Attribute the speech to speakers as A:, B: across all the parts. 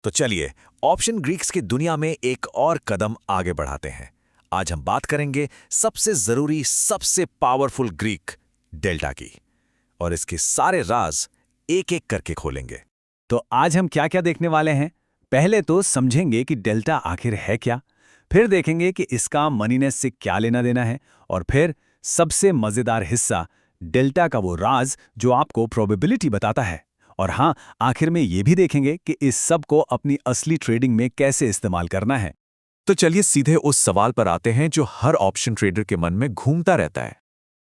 A: तो चलिए option Greeks की दुनिया में एक और कदम आगे बढ़ाते हैं। आज हम बात करेंगे सबसे जरूरी, सबसे पावरफुल ग्रीक डेल्टा की, और इसके सारे राज एक एक करके खोलेंगे।
B: तो आज हम क्या क्या देखने वाले हैं? पहले तो समझेंगे कि डेल्टा आखिर है क्या, फिर देखेंगे कि इसका मनीनेस से क्या लेना देना है, और फिर सबसे मजेदार हिस्सा, डेल्टा का वो राज जो आपको प्रोबेबिलिटी बताता है। और हाँ, आखिर में ये भी देखेंगे कि इस सब को अपनी असली ट्रेडिंग में कैसे इस्तेमाल करना है।
C: तो चलिए सीधे उस सवाल पर आते हैं जो हर ऑप्शन ट्रेडर के मन में घूमता रहता है।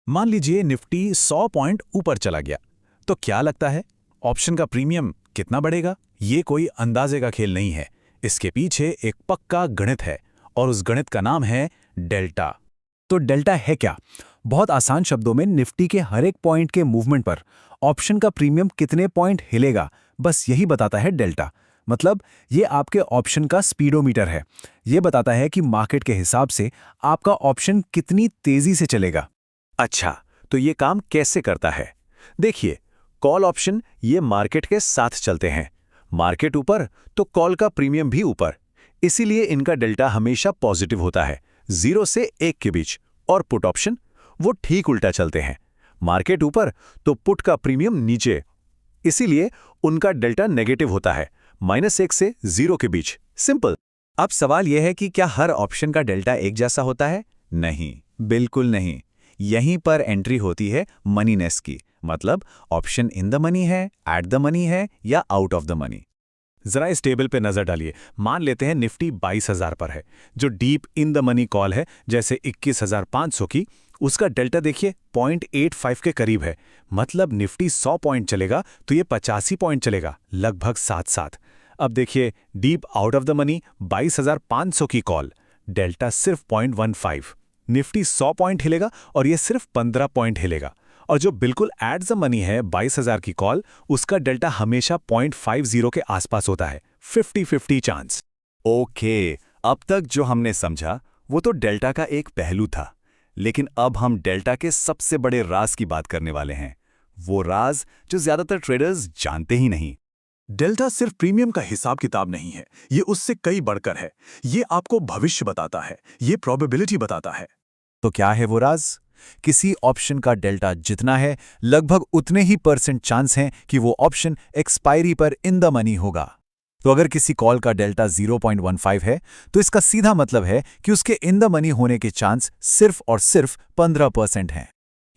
B: मान लीजिए निफ्टी 100 पॉइंट ऊपर चला गया, तो क्या लगता है ऑप्शन का प्रीमियम कितना बढ़ेगा? ये कोई अंदाजे का खेल नहीं है, इसके पीछे एक पक्का गणित है, और उस गणित का नाम है डेल्टा। तो डेल्टा है क्या? बहुत आसान शब्दों में निफ्टी के हर एक पॉइंट के मूवमेंट पर ऑप्शन का प्रीमियम कितने पॉइंट हिलेगा, बस यही बताता है डेल्टा। मतलब ये आपके ऑप्शन का स्पीडोमीटर है। ये बताता है कि मार्केट के हिसाब से आपका ऑप्शन कितनी तेजी से चलेगा।
C: अच्छा, तो ये काम कैसे करता है? देखिए, कॉल ऑप्शन ये मार्केट के साथ चलते हैं। मार्केट ऊपर तो कॉल का प्रीमियम भी ऊपर, इसीलिए इनका डेल्टा हमेशा पॉजिटिव होता है, 0 से 1 के बीच। और पुट ऑप्शन वो ठीक उल्टा चलते हैं। मार्केट ऊपर तो पुट का प्रीमियम नीचे, इसीलिए उनका डेल्टा नेगेटिव होता है, -1 से 0 के बीच। सिंपल।
B: अब सवाल यह है कि क्या हर ऑप्शन का डेल्टा एक जैसा होता है? नहीं, बिल्कुल नहीं। यहीं पर एंट्री होती है मनीनेस की। मतलब ऑप्शन इन द मनी है, एट द मनी है, या आउट ऑफ द मनी। जरा इस टेबल पे नजर डालिए। मान लेते हैं निफ्टी 22,000 पर है, जो deep in the money call है, जैसे 21,500 की। उसका डेल्टा देखिए 0.85 के करीब है। मतलब निफ्टी 100 पॉइंट चलेगा तो ये 85 पॉइंट चलेगा, लगभग साथ साथ। अब देखिए deep out of the money 22,500 की कॉल, डेल्टा सिर्फ 0.15। निफ्टी 100 पॉइंट हिलेगा और ये सिर्फ 15 पॉइंट हिलेगा। और जो बिल्कुल एट द मनी है 22,000 की कॉल, उसका डेल्टा हमेशा 0.50 के आसपास होता है, 50-50 चांस।
C: ओके, अब तक जो हमने समझा वो तो डेल्टा का एक पहलू था, लेकिन अब हम डेल्टा के सबसे बड़े राज की बात करने वाले हैं। वो राज जो ज्यादातर ट्रेडर्स जानते ही नहीं।
D: डेल्टा सिर्फ प्रीमियम का हिसाब किताब नहीं है, ये उससे कई बढ़कर है। ये आपको भविष्य बताता है, ये प्रोबेबिलिटी बताता है।
B: तो क्या है वो राज? किसी ऑप्शन का डेल्टा जितना है, लगभग उतने ही % चांस हैं कि वो ऑप्शन एक्सपायरी पर इन द मनी होगा। तो अगर किसी कॉल का डेल्टा 0.15 है, तो इसका सीधा मतलब है कि उसके इन द मनी होने के चांस सिर्फ और सिर्फ 15% हैं।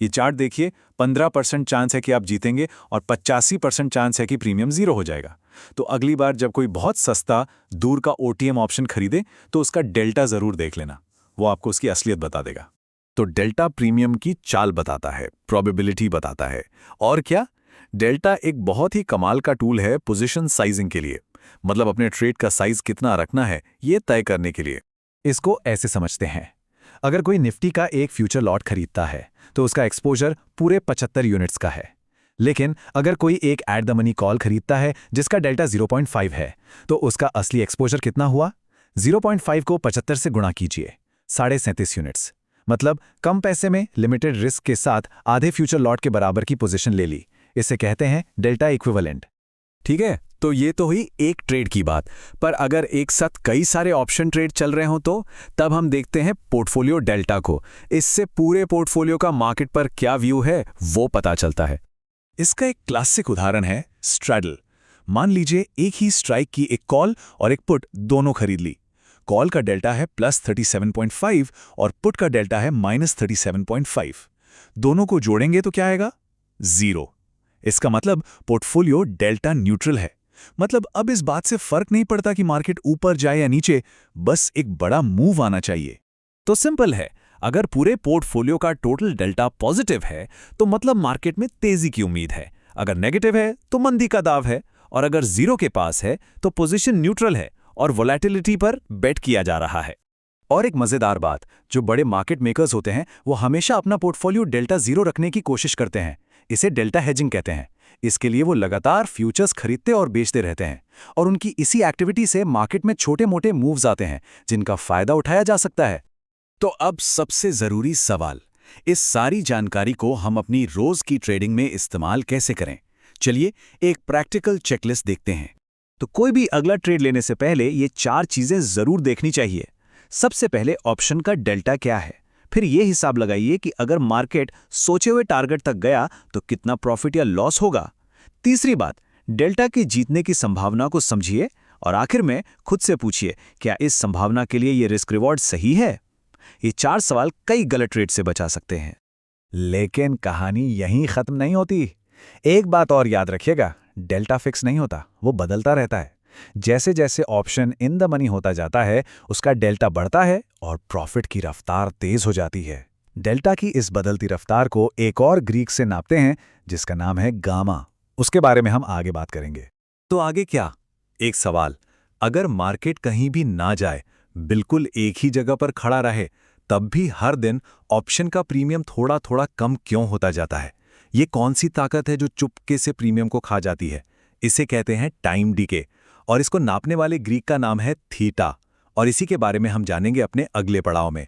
B: ये चार्ट देखिए, 15% चांस है कि आप जीतेंगे और 85% चांस है कि प्रीमियम 0 हो जाएगा। तो अगली बार जब कोई बहुत सस्ता दूर का OTM ऑप्शन खरीदे, तो उसका डेल्टा जरूर देख लेना, वो आपको उसकी असलियत बता देगा।
C: तो डेल्टा प्रीमियम की चाल बताता है, प्रोबेबिलिटी बताता है। और क्या, डेल्टा एक बहुत ही कमाल का टूल है पोजीशन साइजिंग के लिए। मतलब अपने ट्रेड का साइज कितना रखना है, ये तय करने के लिए।
B: इसको ऐसे समझते हैं, अगर कोई निफ्टी का एक फ्यूचर लॉट खरीदता है, तो उसका एक्सपोजर पूरे 75 यूनिट्स का है। लेकिन अगर कोई एक एट द मनी कॉल खरीदता है जिसका डेल्टा 0.5 है, तो उसका असली एक्सपोजर कितना हुआ? 0.5 को 75 से गुणा कीजिए, 37.5 यूनिट्स। मतलब कम पैसे में लिमिटेड रिस्क के साथ आधे फ्यूचर लॉट के बराबर की पोजीशन ले ली। इसे कहते हैं डेल्टा इक्विवेलेंट। ठीक है, तो ये तो हुई एक ट्रेड की बात। पर अगर एक साथ कई सारे ऑप्शन ट्रेड चल रहे हों, तो तब हम देखते हैं पोर्टफोलियो डेल्टा को। इससे पूरे पोर्टफोलियो का मार्केट पर क्या व्यू है वो पता चलता है।
D: इसका एक क्लासिक उदाहरण है स्ट्रैडल। मान लीजिए एक ही स्ट्राइक की एक कॉल और एक पुट दोनों खरीद ली। कॉल का डेल्टा है +37.5 और पुट का डेल्टा है -37.5। दोनों को जोड़ेंगे तो क्या आएगा? 0। इसका मतलब पोर्टफोलियो डेल्टा न्यूट्रल है। मतलब अब इस बात से फर्क नहीं पड़ता कि मार्केट ऊपर जाए या नीचे, बस एक बड़ा मूव आना चाहिए।
B: तो सिंपल है, अगर पूरे पोर्टफोलियो का टोटल डेल्टा पॉजिटिव है, तो मतलब मार्केट में तेजी की उम्मीद है। अगर नेगेटिव है तो मंदी का दाव है, और अगर 0 के पास है तो पोजीशन न्यूट्रल है और वोलेटिलिटी पर बेट किया जा रहा है। और एक मजेदार बात, जो बड़े मार्केट मेकर्स होते हैं वो हमेशा अपना पोर्टफोलियो डेल्टा 0 रखने की कोशिश करते हैं। इसे डेल्टा हेजिंग कहते हैं। इसके लिए वो लगातार फ्यूचर्स खरीदते और बेचते रहते हैं, और उनकी इसी एक्टिविटी से मार्केट में छोटे मोटे मूव्स आते हैं जिनका फायदा उठाया जा सकता है।
A: तो अब सबसे जरूरी सवाल, इस सारी जानकारी को हम अपनी रोज की ट्रेडिंग में इस्तेमाल कैसे करें? चलिए एक प्रैक्टिकल चेकलिस्ट देखते हैं।
C: तो कोई भी अगला ट्रेड लेने से पहले ये 4 चीजें जरूर देखनी चाहिए। सबसे पहले ऑप्शन का डेल्टा क्या है, फिर ये हिसाब लगाइए कि अगर मार्केट सोचे हुए टारगेट तक गया तो कितना प्रॉफिट या लॉस होगा। तीसरी बात, डेल्टा के जीतने की संभावना को समझिए और आखिर में खुद से पूछिए, क्या इस संभावना के लिए ये रिस्क रिवॉर्ड सही है? ये 4 सवाल कई गलत ट्रेड से बचा सकते हैं।
B: लेकिन कहानी यहीं खत्म नहीं होती। एक बात और याद रखिएगा, डेल्टा फिक्स नहीं होता, वो बदलता रहता है। जैसे जैसे ऑप्शन इन द मनी होता जाता है, उसका डेल्टा बढ़ता है और प्रॉफिट की रफ्तार तेज हो जाती है। डेल्टा की इस बदलती रफ्तार को एक और ग्रीक से नापते हैं, जिसका नाम है गामा। उसके बारे में हम आगे बात करेंगे।
C: तो आगे क्या? एक सवाल, अगर मार्केट कहीं भी ना जाए, बिल्कुल एक ही जगह पर खड़ा रहे, तब भी हर दिन ऑप्शन का प्रीमियम थोड़ा थोड़ा कम क्यों होता जाता है? ये कौन सी ताकत है जो चुपके से प्रीमियम को खा जाती है? इसे कहते हैं टाइम डीके, और इसको नापने वाले ग्रीक का नाम है थीटा, और इसी के बारे में हम जानेंगे अपने अगले पड़ाव में।